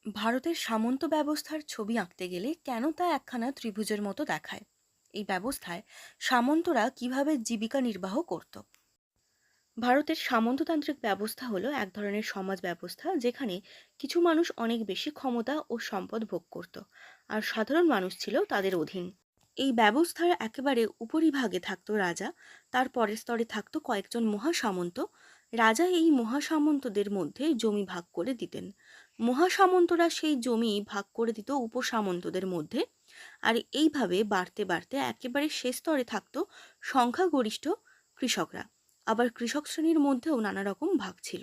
ভারতের সামন্ত ব্যবস্থার ছবি আঁকতে গেলে কেন তা একখানা ত্রিভুজের মতো দেখায়? এই ব্যবস্থায় সামন্তরা কিভাবে জীবিকা নির্বাহ করত? ভারতের সামন্ততান্ত্রিক ব্যবস্থা হলো এক ধরনের সমাজ ব্যবস্থা যেখানে কিছু মানুষ অনেক বেশি ক্ষমতা ও সম্পদ ভোগ করত, আর সাধারণ মানুষ ছিল তাদের অধীন। এই ব্যবস্থার একেবারে উপরিভাগে থাকতো রাজা, তার পরের স্তরে থাকতো কয়েকজন মহাসামন্ত। রাজা এই মহাসামন্তদের মধ্যে জমি ভাগ করে দিতেন। মহাসামন্তরা সেই জমি ভাগ করে দিত উপসামন্তদের মধ্যে। আর এইভাবে বাড়তে বাড়তে একেবারে শেষ স্তরে থাকতো সংখ্যাগরিষ্ঠ কৃষকরা। আবার কৃষক শ্রেণীর মধ্যেও নানা রকম ভাগ ছিল।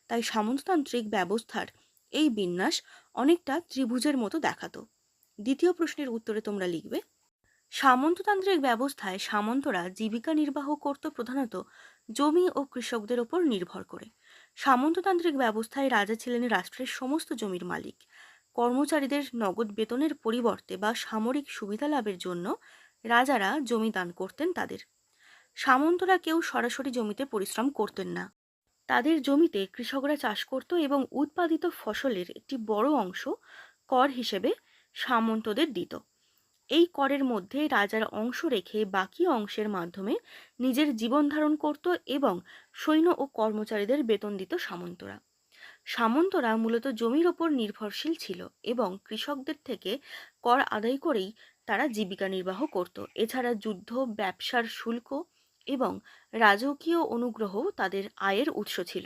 তাই সামন্ততান্ত্রিক ব্যবস্থার এই বিন্যাস অনেকটা ত্রিভুজের মতো দেখাতো। দ্বিতীয় প্রশ্নের উত্তরে তোমরা লিখবে, সামন্ততান্ত্রিক ব্যবস্থায় সামন্তরা জীবিকা নির্বাহ করত প্রধানত জমি ও কৃষকদের ওপর নির্ভর করে। সামন্ততান্ত্রিক ব্যবস্থায় রাজা ছিলেন রাষ্ট্রের সমস্ত জমির মালিক। কর্মচারীদের নগদ বেতনের পরিবর্তে বা সামরিক সুবিধা লাভের জন্য রাজারা জমি দান করতেন তাদের। সামন্তরা কেউ সরাসরি জমিতে পরিশ্রম করতেন না। তাদের জমিতে কৃষকরা চাষ করত এবং উৎপাদিত ফসলের একটি বড় অংশ কর হিসেবে সামন্তদের দিত। এই করের মধ্যে রাজার অংশ রেখে বাকি অংশের মাধ্যমে নিজের জীবন ধারণ করত এবং সৈন্য ও কর্মচারীদের বেতন দিত সামন্তরা। সামন্তরা মূলত জমির ওপর নির্ভরশীল ছিল এবং কৃষকদের থেকে কর আদায় করেই তারা জীবিকা নির্বাহ করত। এছাড়া যুদ্ধ, ব্যবসার শুল্ক এবং রাজকীয় অনুগ্রহ তাদের আয়ের উৎস ছিল।